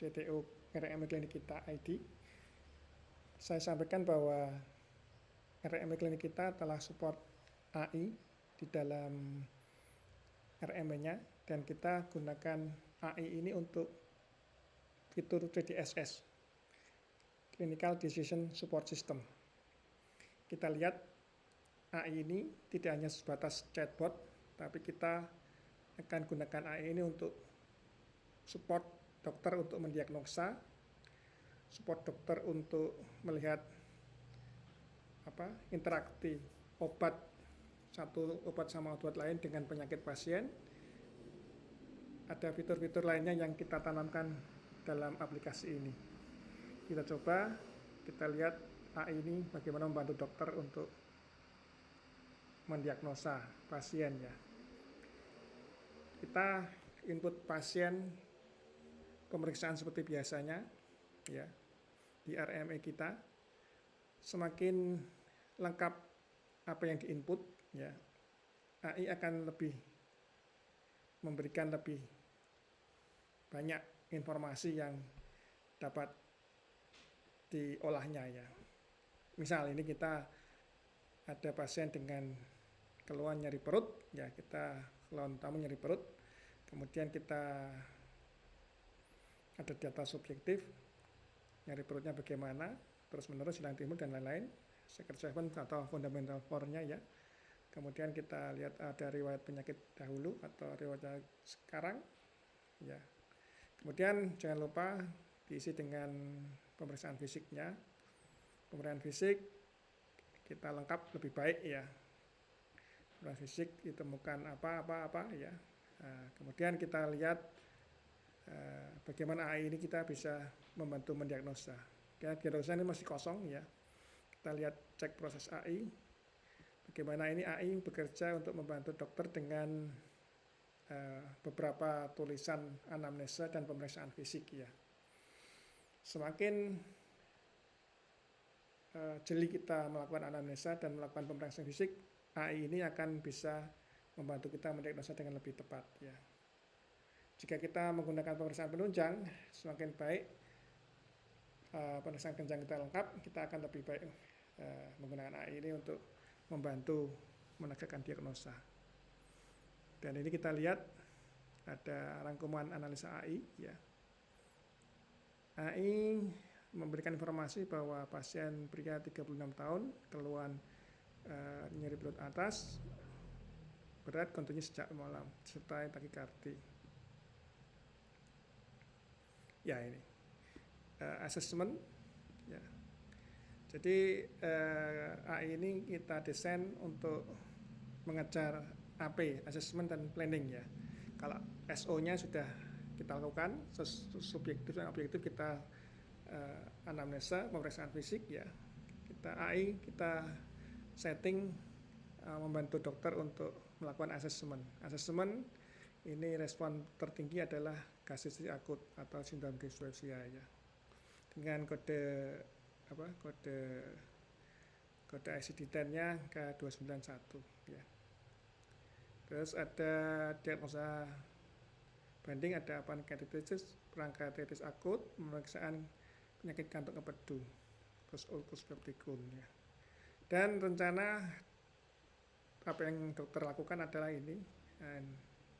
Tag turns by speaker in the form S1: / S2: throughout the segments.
S1: CTO RME Klinik Kita ID. Saya sampaikan bahwa RME Klinik Kita telah support AI di dalam RME-nya, dan kita gunakan AI ini untuk fitur 3DSS, Clinical Decision Support System. Kita lihat AI ini tidak hanya sebatas chatbot, tapi kita akan gunakan AI ini untuk support dokter untuk mendiagnosa, support dokter untuk melihat interaksi satu obat sama obat lain dengan penyakit pasien. Ada fitur-fitur lainnya yang kita tanamkan dalam aplikasi ini. Kita coba, kita lihat AI ini bagaimana membantu dokter untuk mendiagnosa pasien ya. Kita input pasien, pemeriksaan seperti biasanya ya di RME kita. Semakin lengkap apa yang diinput ya, AI akan memberikan lebih banyak informasi yang dapat diolahnya ya. Misal ini kita ada pasien dengan keluhan nyeri perut ya, kita keluhan utama nyeri perut, kemudian kita ada data subjektif nyeri perutnya bagaimana, terus menerus hilang timbul dan lain-lain, secret 7 atau fundamental 4-nya ya. Kemudian kita lihat ada riwayat penyakit dahulu atau riwayat sekarang ya. Kemudian jangan lupa diisi dengan pemeriksaan fisiknya. Pemeriksaan fisik kita lengkap lebih baik ya. Pemeriksaan fisik ditemukan apa ya. Nah, kemudian kita lihat bagaimana AI ini kita bisa membantu mendiagnosa. Ya, diagnosa ini masih kosong ya. Kita lihat cek proses AI. Bagaimana ini AI bekerja untuk membantu dokter dengan beberapa tulisan anamnesa dan pemeriksaan fisik ya. Semakin jeli kita melakukan anamnesa dan melakukan pemeriksaan fisik, AI ini akan bisa membantu kita mendiagnosa dengan lebih tepat ya. Jika kita menggunakan pemeriksaan penunjang, semakin baik pemeriksaan kencang kita lengkap, kita akan lebih baik menggunakan AI ini untuk membantu menegakkan diagnosa. Dan ini kita lihat ada rangkuman analisa AI ya. AI memberikan informasi bahwa pasien pria 36 tahun keluhan nyeri perut atas, berat, kontinu sejak malam, serta takikardi. Ya ini assessment ya. Jadi AI ini kita desain untuk mengejar AP, assessment dan planning ya. Kalau SO-nya sudah kita lakukan, subjektif dan objektif kita anamnesa, pemeriksaan fisik ya. AI kita setting membantu dokter untuk melakukan assessment. Assessment ini respon tertinggi adalah gastristis akut atau sindrom dyspepsia ya. Dengan kode ICD-10-nya K291 ya. Terus ada diagnosa banding, ada pankreatitis, pankreatitis akut, pemeriksaan penyakit kantung empedu, terus ulkus peptikun ya. Dan rencana apa yang dokter lakukan adalah ini,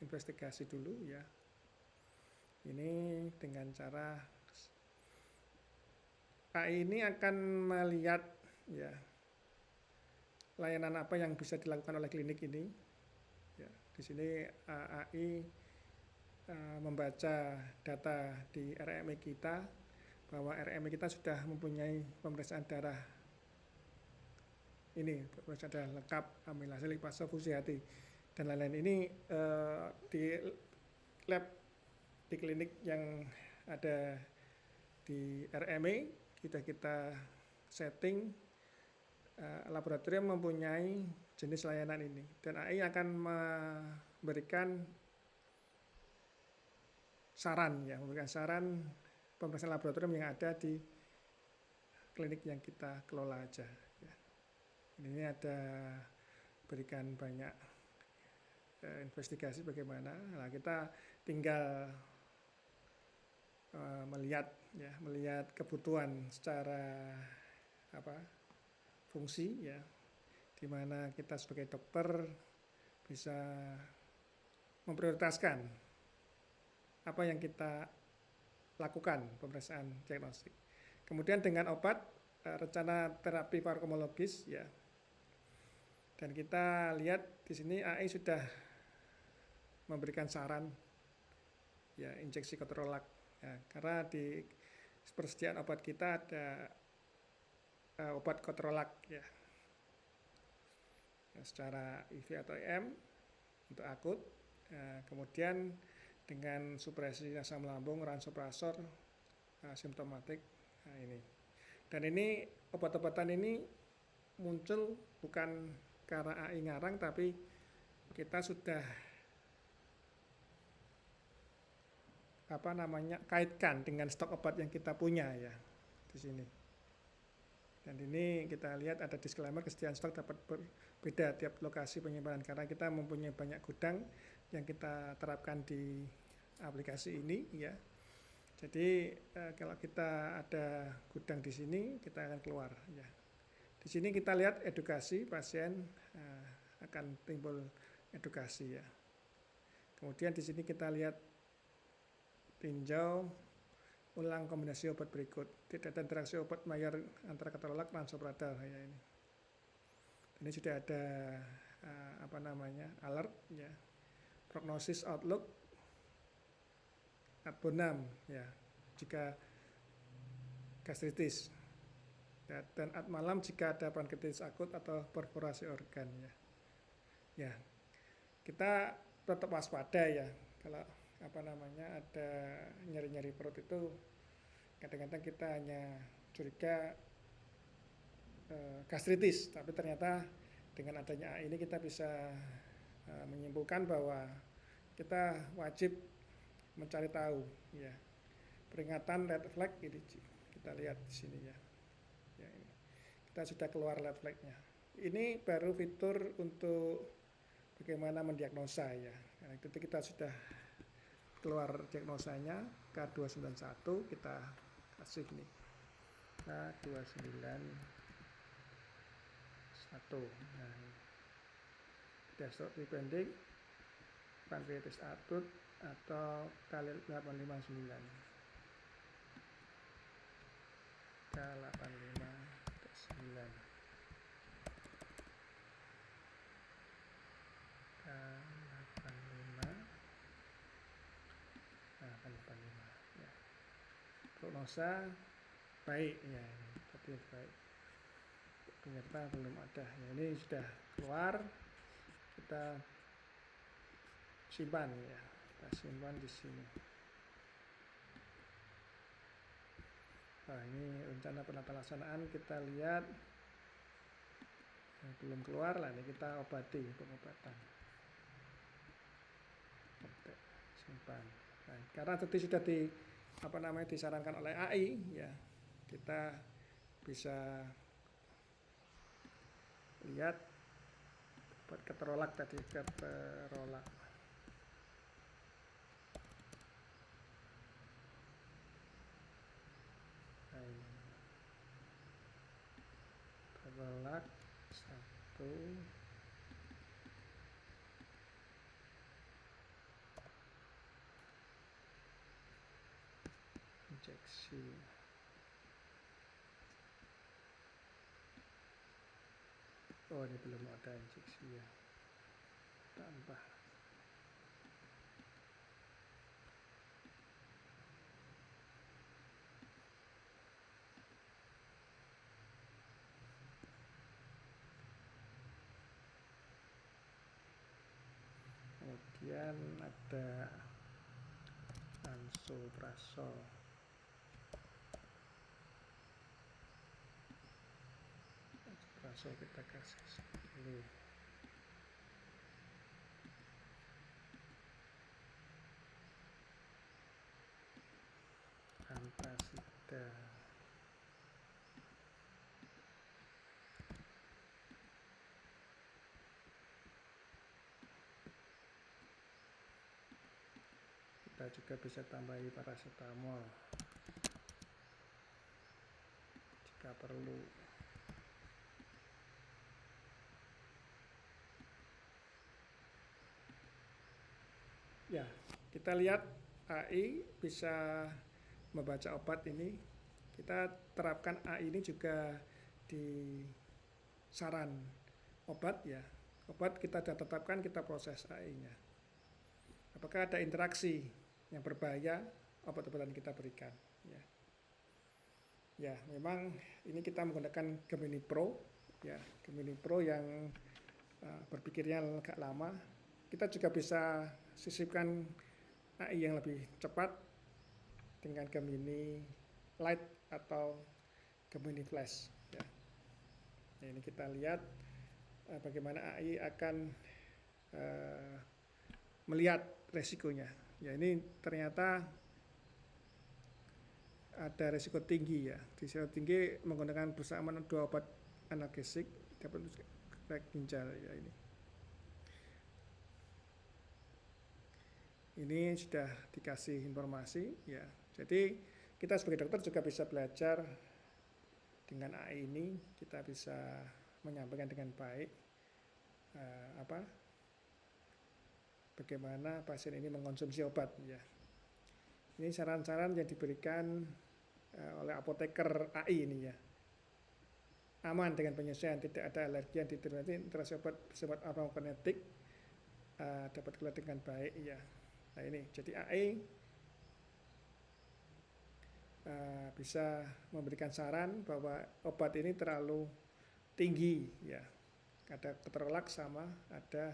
S1: investigasi dulu ya. Ini dengan cara AI ini akan melihat ya layanan apa yang bisa dilakukan oleh klinik ini. Ya, di sini AI membaca data di RME kita bahwa RME kita sudah mempunyai pemeriksaan darah ini, pemeriksaan darah lengkap, amilase, lipase, fusi hati dan lain-lain. Ini di lab di klinik yang ada di RME kita setting laboratorium mempunyai jenis layanan ini, dan AI akan memberikan saran pemeriksaan laboratorium yang ada di klinik yang kita kelola aja ya. Ini ada berikan banyak investigasi bagaimana. Nah, kita tinggal melihat kebutuhan secara fungsi ya, di mana kita sebagai dokter bisa memprioritaskan apa yang kita lakukan pemeriksaan diagnostik. Kemudian dengan obat rencana terapi farmakologis ya. Dan kita lihat di sini AI sudah memberikan saran ya injeksi ketorolak ya, karena di persediaan obat kita ada obat ketorolak ya, secara IV atau IM untuk akut, kemudian dengan supresi asam lambung, ransoprazol simptomatik. Nah, ini. Dan ini obat-obatan ini muncul bukan karena AI ngarang, tapi kita sudah kaitkan dengan stok obat yang kita punya ya di sini. Dan ini kita lihat ada disclaimer kesediaan stok dapat berbeda tiap lokasi penyimpanan karena kita mempunyai banyak gudang yang kita terapkan di aplikasi ini ya. Jadi kalau kita ada gudang di sini kita akan keluar ya. Di sini kita lihat edukasi pasien, akan timbul edukasi ya. Kemudian di sini kita lihat tinjau ulang kombinasi obat berikut. Tidak ada interaksi obat mayor antara ketorolak dan lansoprazol ya ini. Ini sudah ada alert ya. Prognosis outlook Adbonam ya jika gastritis. Ya, dan malam jika ada pankreatitis akut atau perforasi organ ya. Ya. Kita tetap waspada ya kalau ada nyeri-nyeri perut itu kadang-kadang kita hanya curiga gastritis, tapi ternyata dengan adanya AI ini kita bisa menyimpulkan bahwa kita wajib mencari tahu ya. Peringatan red flag ini kita lihat di sini ya. Ya ini. Kita sudah keluar red flagnya. Ini baru fitur untuk bagaimana mendiagnosa ya. Nah, itu kita sudah keluar diagnosanya K291, kita kasih nih K291. Nah, dystrophy pending, pankreatitis akut atau K859. K859. K85 ya. Prognosa baik ya, tapi baik. Ternyata belum ada. Ya, ini sudah keluar. Kita simpan ya. Kita simpan di sini. Nah, ini rencana penata laksanaan kita lihat belum keluar lah, ini kita obati pengobatan. Oke, simpan. Nah, karena tadi sudah disarankan oleh AI ya, kita bisa lihat buat ketorolak tadi ketorolak. Ketorolak 1 injeksi. Oh, ini belum ada injeksi ya. Tambah. Kemudian ada lansoprazol. Langsung kita kasih dulu. Antasida. Kita juga bisa tambahi paracetamol. Nggak perlu. Ya, kita lihat AI bisa membaca obat ini. Kita terapkan AI ini juga di saran obat ya. Obat kita sudah tetapkan, kita proses AI-nya. Apakah ada interaksi yang berbahaya obat-obatan kita berikan? Ya. Ya, memang ini kita menggunakan Gemini Pro, ya, Gemini Pro yang berpikirnya agak lama. Kita juga bisa sisipkan AI yang lebih cepat dengan Gemini Lite atau Gemini Flash. Ya. Nah, ini kita lihat bagaimana AI akan melihat resikonya. Ya, ini ternyata ada resiko tinggi ya. Risiko tinggi menggunakan bersamaan 2 obat analgesik dapat efek ginjal ya ini. Ini sudah dikasih informasi ya. Jadi kita sebagai dokter juga bisa belajar dengan AI ini, kita bisa menyampaikan dengan baik bagaimana pasien ini mengkonsumsi obat ya. Ini saran-saran yang diberikan oleh apoteker AI ini ya. Aman dengan penyesuaian, tidak ada alergi yang diterima, interaksi obat bersifat farmakokinetik dapat keluar dengan baik ya. Nah ini, jadi AI bisa memberikan saran bahwa obat ini terlalu tinggi ya. Ada keterolak sama ada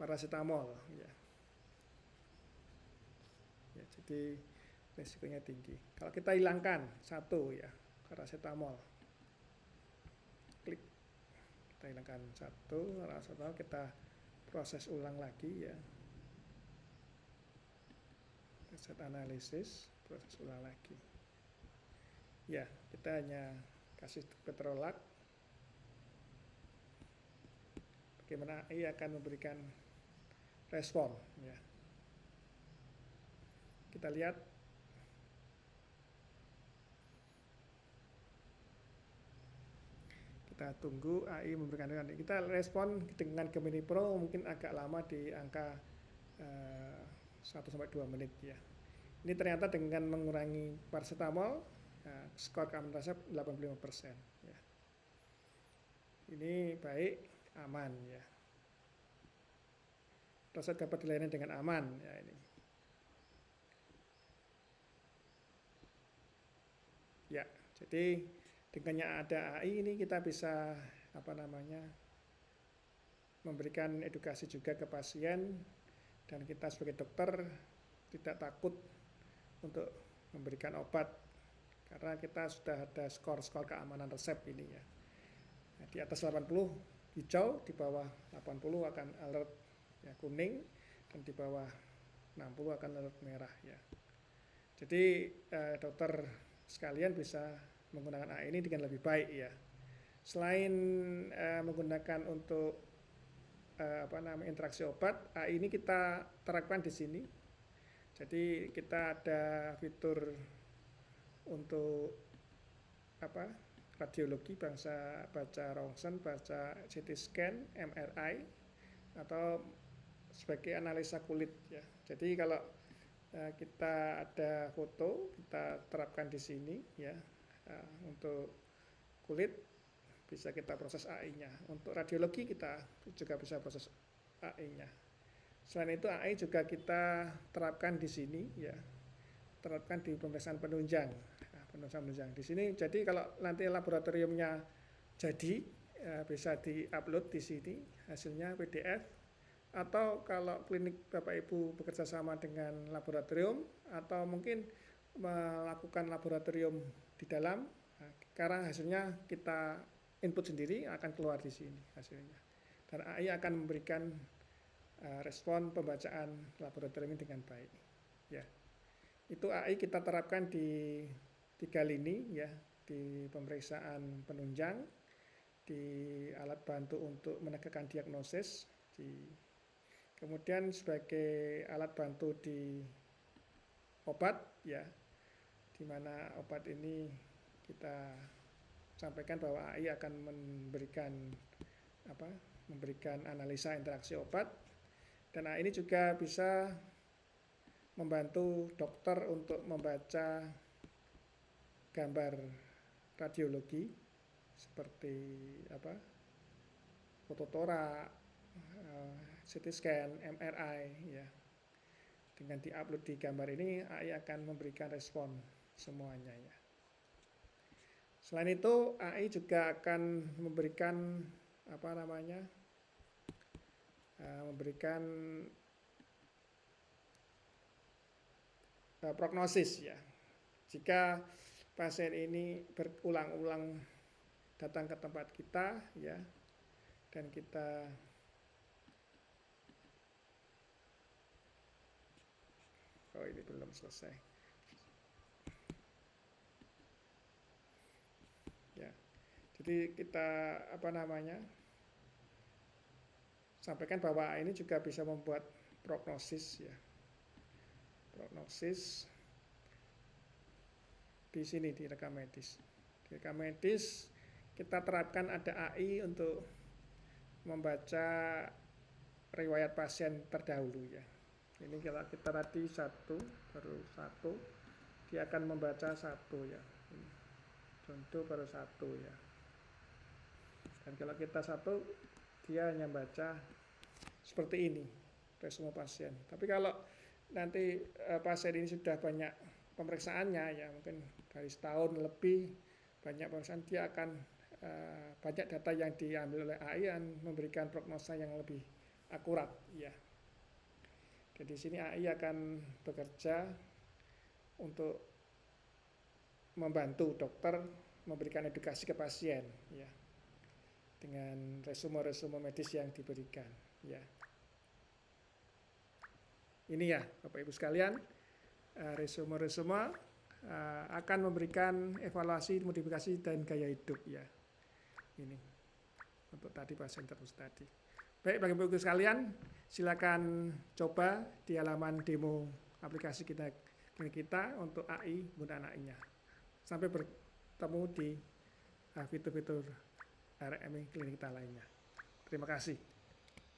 S1: paracetamol ya. Ya, jadi risikonya tinggi. Kalau kita hilangkan satu ya, paracetamol, klik, kita hilangkan satu paracetamol, kita proses ulang lagi ya, set analisis, proses ulang lagi. Ya, kita hanya kasih keterolak. Bagaimana AI akan memberikan respon ya. Kita lihat kita tunggu AI memberikan kita respon dengan Gemini Pro mungkin agak lama di angka 1-2 menit ya. Ini ternyata dengan mengurangi paracetamol skor keamanan resep 85% ya. Ini baik, aman ya. Resep dapat dilayani dengan aman ya ini. Ya, jadi dengannya ada AI ini kita bisa memberikan edukasi juga ke pasien dan kita sebagai dokter tidak takut untuk memberikan obat karena kita sudah ada skor-skor keamanan resep ini ya. Nah, di atas 80 hijau, di bawah 80 akan alert ya, kuning, dan di bawah 60 akan alert merah ya. Jadi dokter sekalian bisa menggunakan AI ini dengan lebih baik ya. Selain menggunakan untuk interaksi obat, AI ini kita terapkan di sini. Jadi kita ada fitur untuk radiologi, baca rongsen, baca CT scan, MRI, atau sebagai analisa kulit ya. Jadi kalau kita ada foto, kita terapkan di sini ya. Untuk kulit bisa kita proses AI-nya. Untuk radiologi kita juga bisa proses AI-nya. Selain itu AI juga kita terapkan di sini ya. Terapkan di pemeriksaan penunjang. Penunjang di sini. Jadi kalau nanti laboratoriumnya jadi bisa di-upload di sini hasilnya PDF, atau kalau klinik Bapak Ibu bekerja sama dengan laboratorium atau mungkin melakukan laboratorium di dalam, sekarang hasilnya kita input sendiri akan keluar di sini hasilnya. Dan AI akan memberikan respon pembacaan laboratorium dengan baik. Ya, itu AI kita terapkan di 3 lini ya, di pemeriksaan penunjang, di alat bantu untuk menegakkan diagnosis, kemudian sebagai alat bantu di obat ya, di mana obat ini kita sampaikan bahwa AI akan memberikan analisa interaksi obat, dan AI ini juga bisa membantu dokter untuk membaca gambar radiologi seperti foto torak, CT scan, MRI ya. Dengan diupload di gambar ini, AI akan memberikan respon semuanya ya. Selain itu, AI juga akan memberikan prognosis ya. Jika pasien ini berulang-ulang datang ke tempat kita ya, dan kita ini belum selesai ya. Jadi kita sampaikan bahwa ini juga bisa membuat prognosis ya. Prognosis di sini di rekam medis. Di rekam medis kita terapkan ada AI untuk membaca riwayat pasien terdahulu ya. Ini kalau kita tadi baru satu, dia akan membaca satu ya. Contoh baru satu ya. Dan kalau kita satu, dia hanya baca seperti ini resume pasien. Tapi kalau nanti pasien ini sudah banyak pemeriksaannya ya, mungkin dari setahun lebih banyak pemeriksaan, dia akan banyak data yang diambil oleh AI yang memberikan prognosa yang lebih akurat ya. Jadi di sini AI akan bekerja untuk membantu dokter memberikan edukasi ke pasien ya, dengan resume medis yang diberikan ya. Ini ya Bapak Ibu sekalian, resume akan memberikan evaluasi, modifikasi dan gaya hidup ya. Ini untuk tadi pasien terus tadi. Baik Bapak Ibu sekalian, silakan coba di halaman demo aplikasi kita untuk AI, penggunaan AI-nya. Sampai bertemu di fitur-fitur RMI klinik kita lainnya. Terima kasih.